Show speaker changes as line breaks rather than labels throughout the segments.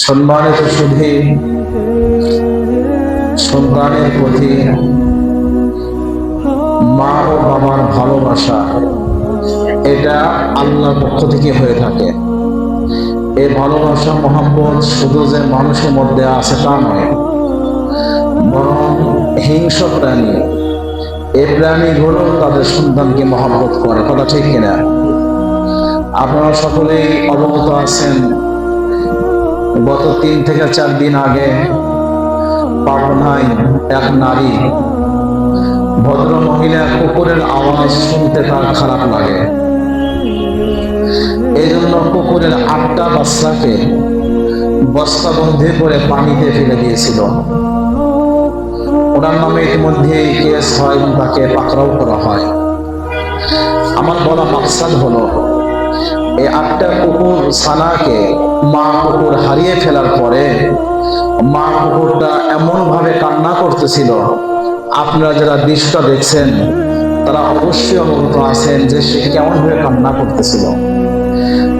সম্মানিত সুধী, সন্তানের প্রতি মা ও বাবার ভালোবাসা এটা আল্লাহর পক্ষ থেকে হয়ে থাকে। এই ভালোবাসা মহব্বত শুধু যে মানুষের মধ্যে আছে তা নয়, বরং হিংস্র প্রাণী, এই প্রাণীগুলো তাদের সন্তানকে মহব্বত করে। কথা ঠিক কিনা? আপনারা সকলেই অবগত আছেন, গত 3 থেকে 4 দিন আগে পাবনায় এক নারী ভদ্র মহিলা কুকুরের আওয়াজ শুনতে তার খারাপ লাগে। এই জন্য কুকুরের 8টা বাচ্চাকে বস্তাবন্ধি করে পানিতে ফেলে দিয়েছিল। ওনার নামে ইতিমধ্যে কেস হয় এবং তাকে পাকড়াও করা হয়। আমার বলা মাকসাদ হলো, এই 8টা কুকুর ছানাকে মা কুকুর হারিয়ে ফেলার পরে মা কুকুরটা এমন ভাবে কান্না করতেছিল। আপনারা যারা দৃশ্যটা দেখছেন তারা অবশ্যই অবগত আছেন যে সে কেমন ভাবে কান্না করতেছিল।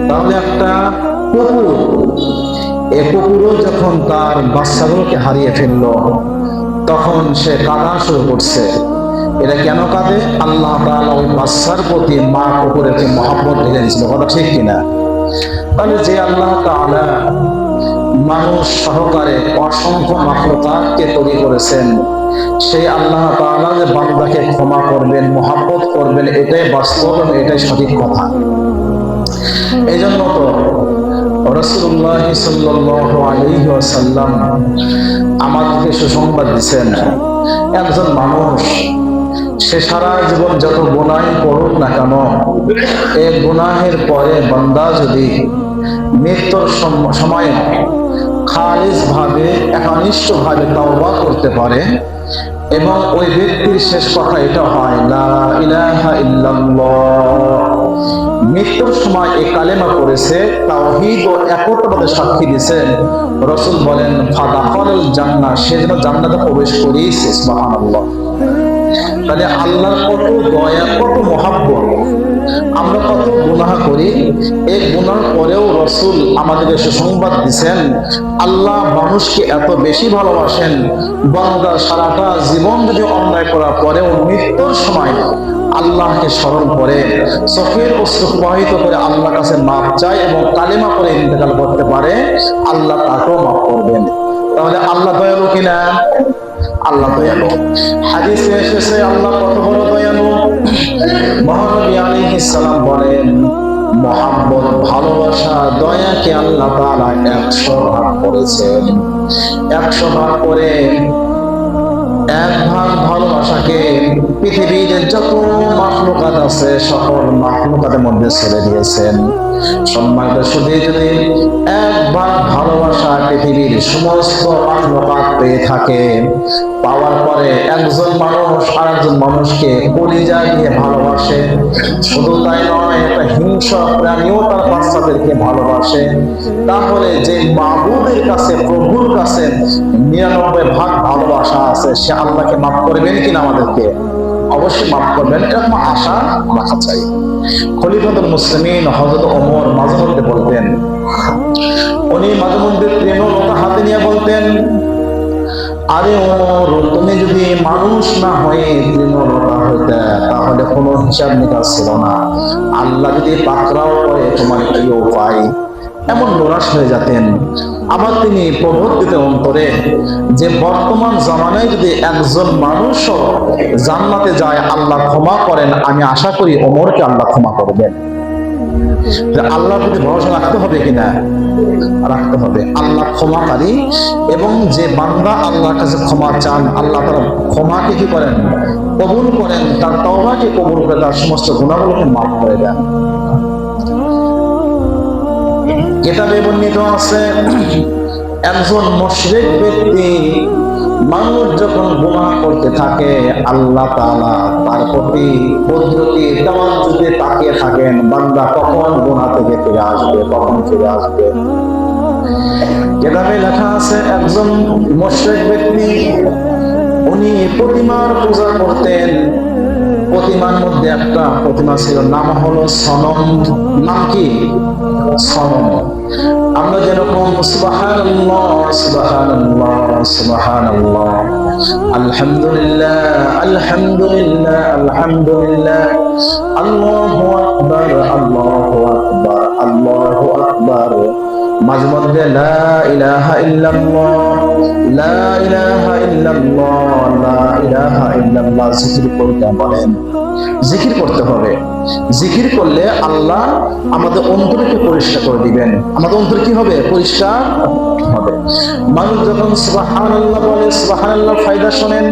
তাহলে একটা কুকুর, এই কুকুরও যখন তার বাচ্চাগুলোকে হারিয়ে ফেললো তখন সে কাঁদা শুরু করছে। এটা কেন কাঁদে? আল্লাহ তাআলা ওই বাচ্চার প্রতি মা কুকুরের মহব্বত ঢেলে দিয়েছিল। কথা ঠিক কিনা? তাহলে যে আল্লাহ তাআলা মানুষ সহকারে অসংখ্য মাখলুকাতকে তৈরি করেছেন, সেই আল্লাহ তাআলা যে বান্দাকে ক্ষমা করবেন, মহব্বত করবেন, এটাই বাস্তব এবং এটাই সঠিক কথা। এই জন্য তো রাসূলুল্লাহ সাল্লাল্লাহু আলাইহি ওয়াসাল্লাম আমাদেরকে সুসংবাদ দিচ্ছেন, একজন মানুষ সে সারা জীবন যত গুনাহ করুক না কেন, এই গুনাহের পরে বান্দা যদি মৃত্যুর সময় খালিস ভাবে, একনিষ্ঠ ভাবে তাওবা করতে পারে এবং ওই ব্যক্তির শেষ কথা এটা হয়, লা ইলাহা ইল্লাল্লাহ, মৃত্যুর সময় এই কালেমা করেছে, তাওহীদ ও একত্ববাদের সাক্ষী দিয়েছেন, রাসূল বলেন ফাদাখালাল জান্নাহ, সে যেন জান্নাতে প্রবেশ করেছে। সুবহানাল্লাহ। তাহলে আল্লাহর কত দয়া, কত মহব্বত। আমরা কত গুনাহ করি, এই গুনার পরেও রাসূল আমাদেরকে সুসংবাদ দিচ্ছেন, আল্লাহ মানুষকে এত বেশি ভালোবাসেন, বান্দা সারাটা জীবন যদি অন্যায় করার পরেও মৃত্যুর সময় আল্লাহকে স্মরণ করে চোখের অশ্রু প্রবাহিত করে আল্লাহর কাছে মাফ চায় এবং কালেমা করে ইন্তেকাল করতে পারে, আল্লাহ তাকেও মাফ করবেন। তাহলে আল্লাহ দয়ালু কিনা? আল্লাহ দয়ালু। হাদিসে এসেছে আল্লাহ কত বড় দয়ালু। মহানবী আলাইহিস সালাম বলেন, মহব্বত, ভালোবাসা, দয়াকে আল্লাহ তাআলা 100 ভাগ করেছেন। 100 ভাগ করে 1 ভাগ ভালোবাসাকে পৃথিবীর যত মাখলুকাত আছে সকল মাখলুকাতের মধ্যে ছেড়ে দিয়েছেন। সম্মানিত শুধু যদি 1 ভাগ ভালোবাসা পৃথিবীর সমস্ত মাখলুকাত পেয়ে থাকে, পাওয়ার পরে একজন মানুষ আরেকজন মানুষকে কলিজা দিয়ে ভালোবাসে, শুধু তাই নয়, একটা হিংস্র প্রাণীও তার বাচ্চাদেরকে ভালোবাসে, তাহলে যে মাবুদের কাছে, প্রভুর কাছে 99 ভাগ ভালোবাসা আছে, সে আল্লাহকে মাফ করবেন কিনা? আমাদেরকে অবশ্যই মাফ করবেন, এরকম আশা রাখা চাই। খলিফাতুল মুসলিমিন হযরত ওমর মাঝে মধ্যে বলতেন, উনি মাঝে মধ্যে তৃণলতা হাতে নিয়ে বলতেন, আরে ওমর, তুমি যদি মানুষ না হয়ে তৃণলতা হইতে তাহলে কোনো হিসাব নিকাশ ছিল না। আল্লাহ যদি পাকড়াও করে তোমার কি উপায়? এমন নিরাশ হয়ে যেতেন। আবার তিনি প্রবোধ দিতেন অন্তরে যে বর্তমান জামানায় যদি একজন মানুষও জান্নাতে যায়, আল্লাহ ক্ষমা করেন, আমি আশা করি ওমরকে আল্লাহ ক্ষমা করবেন। আল্লাহর প্রতি ভরসা রাখতে হবে কিনা? রাখতে হবে। আল্লাহ ক্ষমাকারী, এবং যে বান্দা আল্লাহর কাছে ক্ষমা চান, আল্লাহ তাআলা ক্ষমাকে কি করেন? কবুল করেন, তার তওবাকে কবুল করে তার সমস্ত গুনাহগুলোকে মাফ করে দেন। কিতাবে বর্ণিত আছে, একজন মুশরিক ব্যক্তি, মানুষ যখন গুনাহ করতে থাকে, আল্লাহ তাআলা তার প্রতি কুদরতি তাওয়াজ্জুতে তাকিয়ে থাকেন, বান্দা কখন গুনাহ থেকে ফিরে আসবে, কখন ফিরে আসবে। কিতাবে লেখা আছে, একজন মুশরিক ব্যক্তি, উনি প্রতিমার পূজা করতেন। প্রতিমার মধ্যে একটা প্রতিমা ছিল, নাম হলো সনম। নাম কি? সনম। আমরা যেরকম সুবহানাল্লাহ সুবহানাল্লাহ সুবহানাল্লাহ, আলহামদুলিল্লাহ আলহামদুলিল্লাহ আলহামদুলিল্লাহ, আল্লাহু আকবার আল্লাহু আকবার আল্লাহু আকবার, মাঝে মধ্যে লা ইলাহা ইল্লাল্লাহ লা ইলাহা ইল্লাল্লাহ লা ইলাহা ইল্লাল্লাহ জিকির করতে বলেন। জিকির করতে হবে। জিকির করলে আল্লাহ আমাদের অন্তরকে পরিষ্কার করে দিবেন। আমাদের অন্তর কি হবে? পরিষ্কার হবে। মানুষ যখন সুবহানাল্লাহ বলে, সুবহানাল্লাহ ফায়দা শোনেন।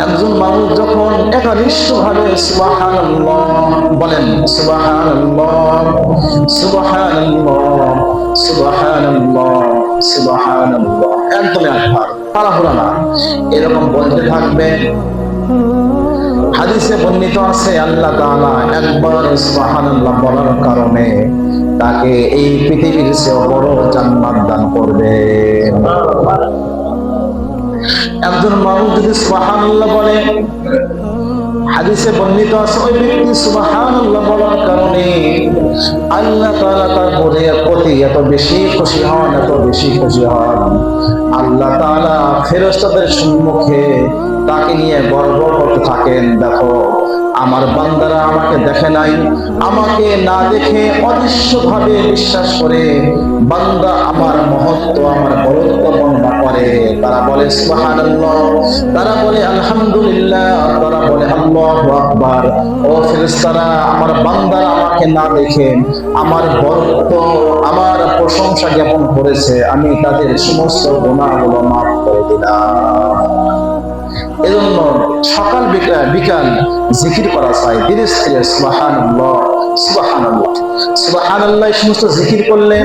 একজন মানুষ যখন একনিষ্ঠভাবে সুবহানাল্লাহ বলেন, সুবহানাল্লাহ সুবহানাল্লাহ সুবহানাল্লাহ সুবহানাল্লাহ, একদমই একবার, তাড়াহুড়া না, এরকম বলতে থাকবে। হাদিসে বর্ণিত আছে আল্লাহ তাআলা একবার সুবহানাল্লাহ বলার কারণে তাকে এই পৃথিবীর চেয়ে বড় জান্নাত দান করবে। একজন মানুষ যদি সুবহানাল্লাহ বলে, হাদিসে বর্ণিত আছে ওই ব্যক্তি সুবহানাল্লাহ বলার কারণে আল্লাহ তাআলা তার প্রতি এত বেশি খুশি হন, এত বেশি খুশি হন। আল্লাহ তাআলা ফেরেশতাদের সম্মুখে তাকে নিয়ে গর্ব করতে থাকেন, দেখো আমার বান্দারা আমাকে দেখে নাই, আমাকে না দেখে অদৃশ্যভাবে বিশ্বাস করে বান্দা আমার মহত্ব আমার বরত্ব বর্ণনা করে। তারা বলে সুবহানাল্লাহ, তারা বলে আলহামদুলিল্লাহ, তারা বলে আল্লাহু আকবার। ও ফেরেশতারা, আমার বান্দারা আমাকে না দেখে আমার বরত্ব আমার প্রশংসা জ্ঞাপন করেছে, আমি তাদের সমস্ত গুনাহগুলো মাফ করে দিলাম। এজন্য সকাল বিকাল জিকির করা চাই ধীরে স্থিরে, সুবহানাল্লাহ সুবহানাল্লাহ সুবহানাল্লাহ। এই সমস্ত জিকির করলে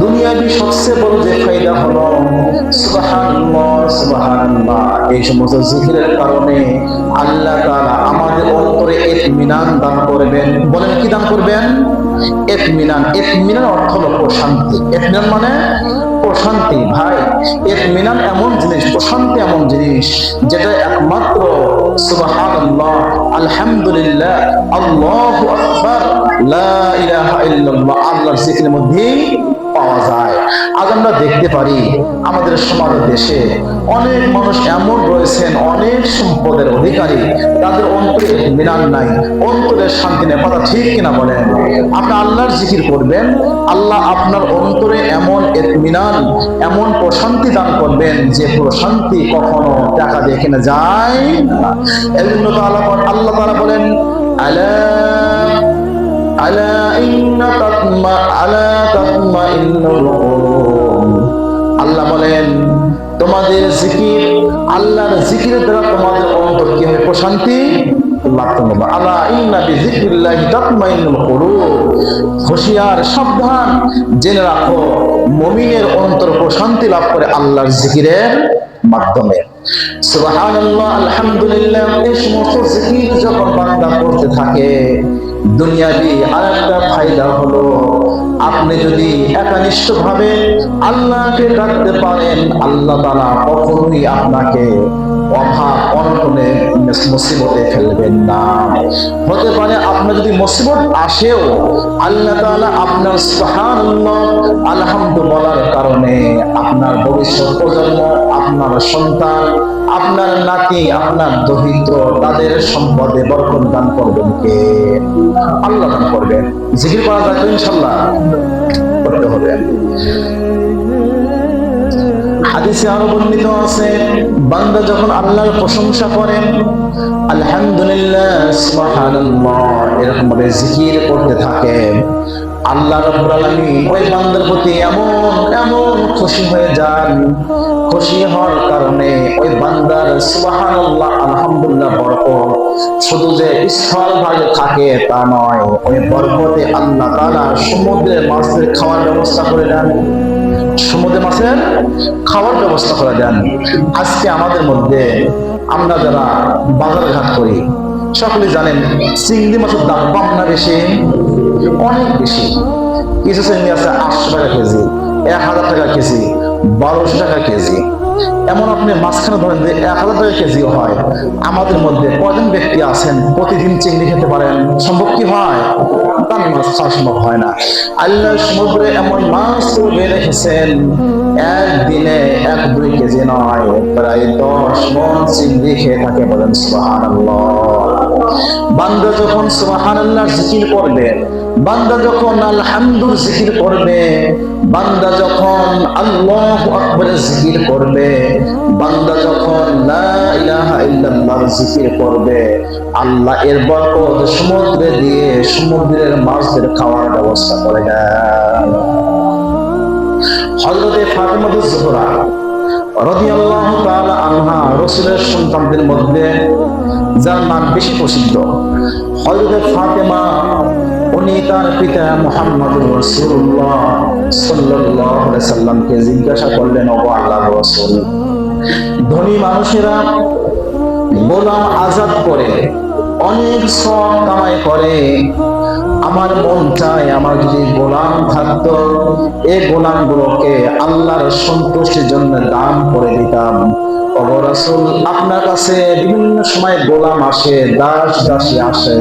দুনিয়াবি সবচেয়ে বড় যে ফায়দা হলো সুবহানাল্লাহ সুবহানাল্লাহ। এই সমস্ত জিকিরের কারণে আল্লাহ তাআলা আমাদের অন্তরে ইতমিনান দান করবেন। বলেন কি দান করবেন? ইতমিনান। ইতমিনান অর্থ হলো প্রশান্তি। ইতমিনান মানে প্রশান্তি। ভাই, ইতমিনান এমন জিনিস, প্রশান্তি এমন জিনিস যেটা একমাত্র সুবহানাল্লাহ আলহামদুলিল্লাহ আল্লাহু আকবার লা ইলাহা ইল্লাল্লাহ আল্লাহর জিকিরের মধ্যেই পাওয়া যায়। আজ আমরা দেখতে পারি আমাদের সমাজ দেশে অনেক মানুষ এমন রয়েছেন, অনেক সম্পদের অধিকারী, তাদের অন্তরে ইতমিনান নাই, অন্তরে শান্তি নেই। কথা ঠিক কিনা বলেন? আপনি আল্লাহর জিকির করবেন, আল্লাহ আপনার অন্তরে এমন ইতমিনান, এমন প্রশান্তি দান করবেন যে প্রশান্তি কখনো টাকা দিয়ে কেনা যায় না। এজন্য তো আল্লাহ তাআলা বলেন আলা আলা ইন্না তাতমাইন্নুল কুলুব। আল্লাহ বলেন তোমাদের জিকির, আল্লাহর জিকিরের দ্বারা তোমাদের অন্তর কি হবে? প্রশান্তি লাভ করবে। আলা ইন্না বিযিকরিল্লাহি তাতমাইন্নুল কুলুব। হুঁশিয়ার, সাবধান, জেনে রাখো মুমিনের অন্তর প্রশান্তি লাভ করে আল্লাহর জিকিরের মাধ্যমে। সুবহানাল্লাহ আলহামদুলিল্লাহ, এই সমস্ত জিকির যখন বান্দা করতে থাকে, দুনিয়াবি আরেকটা ফায়দা হলো আপনি যদি একনিষ্ঠভাবে আল্লাহকে ডাকতে পারেন, আল্লাহ তাআলা কখনোই আপনাকে অভাব অনটনে মুসিবতে ফেলবেন না। হতে পারে আপনার যদি মুসিবত আসেও আল্লাহ তাআলা আপনার সুবহানাল্লাহ আলহামদুলিল্লাহ বলার কারণে আপনার ভবিষ্যৎ প্রজন্ম, আপনার সন্তান, আপনার নাতি, আপনার দরিদ্র, তাদের সম্পদে বরকত দান করবেন কে? আল্লাহ দান করবেন। জিকির করা যাবে ইনশাআল্লাহ, করতে হবে। হাদিসে আরো বর্ণিত আছে বান্দা যখন আল্লাহর প্রশংসা করেন, আলহামদুলিল্লাহ সুবহানাল্লাহ এরকম ভাবে জিকির করতে থাকে, আল্লাহ রাব্বুল আলামিন ওই বান্দার প্রতি এমন খুশি হয়ে যান। খুশি হওয়ার কারণে ওই বান্দার সুবহানাল্লাহ আলহামদুলিল্লাহ বরকত শুধু যে স্থল ভাগে থাকে তা নয়, ওই বরকতে আল্লাহ তাআলা সমুদ্রের মাছের খাওয়ার ব্যবস্থা করে দেন। সমুদ্রের মাছের খাওয়ার ব্যবস্থা করে দেন। আজকে আমাদের মধ্যে আমরা যারা বাজার ঘাট করি সকলে জানেন চিংড়ি মাছের দাম কম না বেশি? অনেক বেশি। কিছু চিংড়ি আছে 800 টাকা কেজি, 1000 টাকা কেজি, 1200 টাকা কেজি। এমন আপনি মাঝখানে ধরেন যে 1000 কেজিও হয়। আমাদের মধ্যে কয়জন ব্যক্তি আছেন প্রতিদিন চিংড়ি খেতে পারেন? সম্ভব কি হয়? তার মাছ খাওয়া সম্ভব হয় না। আল্লাহ সমুদ্রে এমন মাছ বের রেখেছেন, একদিনে 1-2 কেজি নয়, প্রায় 10 মণ চিংড়ি খেয়ে থাকে। বলেন সুবহানাল্লাহ। বান্দা যখন সুবহানাল্লাহ জিকির করবে, বান্দা যখন আলহামদুলিল্লাহ জিকির করবে, বান্দা যখন আল্লাহু আকবার জিকির করবে, বান্দা যখন লা ইলাহা ইল্লাল্লাহ জিকির করবে, আল্লাহ এর বরকত সমুদ্রে দিয়ে সমুদ্রের মাছদের খাওয়ার ব্যবস্থা করে দেন। হযরতে ফাতিমা যুহরা রাদিয়াল্লাহু তাআলা আনহা রাসূলের সন্তানদের মধ্যে যার নাম বেশি প্রসিদ্ধ, হযরতে ফাতিমা, উনি তার পিতা মুহাম্মদুর রাসূলুল্লাহ সাল্লাল্লাহু আলাইহি সাল্লামকে জিজ্ঞাসা করলেন, ওগো আল্লাহর রাসূল, ধনী মানুষেরা গোলাম আজাদ করে অনেক সওয়াব কামাই করে, আমার মন চায় আমার যদি গোলাম থাকতো, এই গোলামগুলোকে আল্লাহর সন্তুষ্টির জন্য দান করে দিতাম। ওগো রাসূল, আপনার কাছে বিভিন্ন সময় গোলাম আসে, দাস দাসী আসে,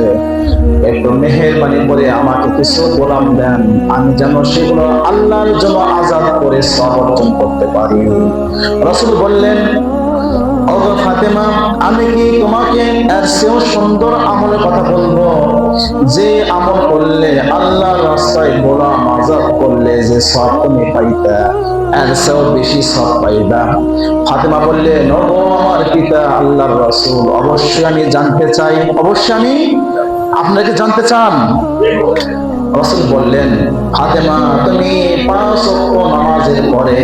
একটু মেহেরবানি করে আমাকে কিছু গোলাম দেন, আমি যেন সেগুলো আল্লাহর জন্য আজাদ করে সওয়াব অর্জন করতে পারি। রাসূল বললেন, ওগো ফাতেমা, আমি কি তোমাকে এর চেয়েও সুন্দর আমলের কথা বলবো, যে আমল করলে আল্লাহর রাস্তায় গোলাম আজাদ করলে যে সওয়াব তুমি পাইতা, এর চেয়েও বেশি সওয়াব পাইবা? ফাতেমা বললেন, ওগো আমার পিতা আল্লাহর রাসূল, অবশ্যই আমি জানতে চাই, অবশ্যই আমি আপনাকে জানতে চান? রাসূল বললেন, ফাতেমা, তুমি 5 ওয়াক্ত নামাজের পরে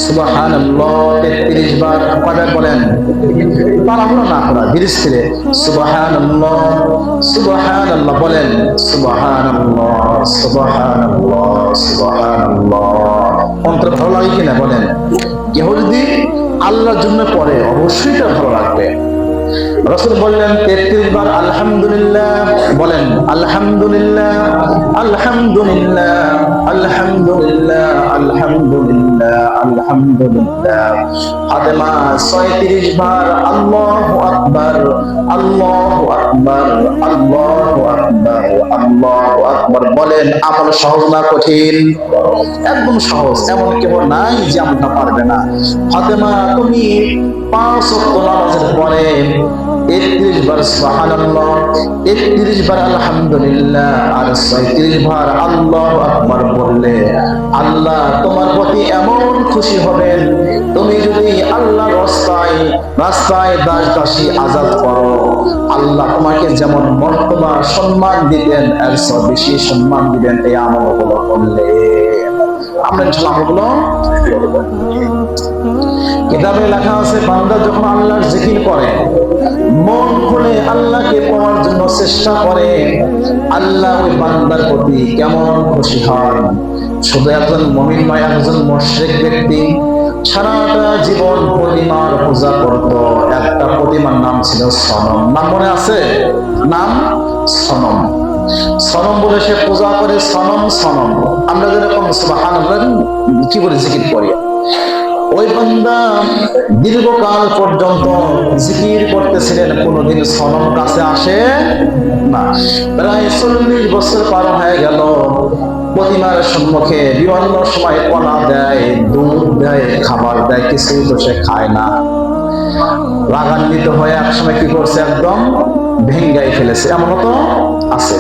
সুবহানাল্লাহ 33 বার কয়বার বলেন? তাড়াহুড়ো না করা, ধীরে স্থিরে সুবহানাল্লাহ সুবহানাল্লাহ বলেন, সুবহানাল্লাহ সুবহানাল্লাহ সুবহানাল্লাহ। অন্তর ভালো লাগে কিনা বলেন? কেউ যদি আল্লাহর জন্য পড়ে অবশ্যই তার ভালো লাগবে। রাসূল বললেন 33 বার আলহামদুলিল্লাহ বলেন, আলহামদুলিল্লাহ আলহামদুলিল্লাহ আলহামদুলিল্লাহ আলহামদুলিল্লাহ আলহামদুলিল্লাহ। ফাতেমা 36 বার আল্লাহু আকবার আল্লাহু আকবার আল্লাহু আকবার আল্লাহু আকবার বলেন। আমল সহজ না কঠিন? একদম সহজ, এমন কেউ নাই যে আমলটা পারবে না। ফাতেমা, তুমি 5 ওয়াক্ত নামাজের পরে 31 বার সুবহানাল্লাহ, 31 বার আলহামদুলিল্লাহ আর 36 বার আল্লাহু আকবার বললে আল্লাহ তোমার প্রতি এমন খুশি হবেন, তুমি যদি আল্লাহর রাস্তায় দাস দাসী আজাদ করো, আল্লাহ তোমাকে যেমন মর্তবা সম্মান দিবেন এর চেয়ে বেশি সম্মান দিবেন এই আমলগুলো করলে। আমরা আমলগুলো কিতাবে লেখা আছে, বান্দা যখন আল্লাহর জিকির করে, মন খুলে আল্লাহকে পাওয়ার জন্য চেষ্টা করে, আল্লাহ ওই বান্দার প্রতি কেমন খুশি হন। শুধু একজন মুমিন নয়, একজন মুশরিক ব্যক্তি সারাটা জীবন প্রতিমার পূজা করত। একটা প্রতিমার নাম ছিল সনম, নাম মনে আছে? নাম সনম। সনম বলে সে পূজা করে, সনম সনম। আমরা যেরকম সুবহানাল্লাহ কি করে জিকির করি, ওই বান্দা দীর্ঘকাল পর্যন্ত জিকির করতেছিলেন, কোনদিন সনম কাছে আসে না। প্রায় 40 বছর পার হয়ে গেল, প্রতিমার সম্মুখে বিভিন্ন সময় কলা দেয়, দুধ দেয়, খাবার দেয়, কিছুই তো সে খায় না। রাগান্বিত হয়ে একসময় কি করছে, একদম ভেঙ্গাই ফেলেছে, এমনও তো আছে।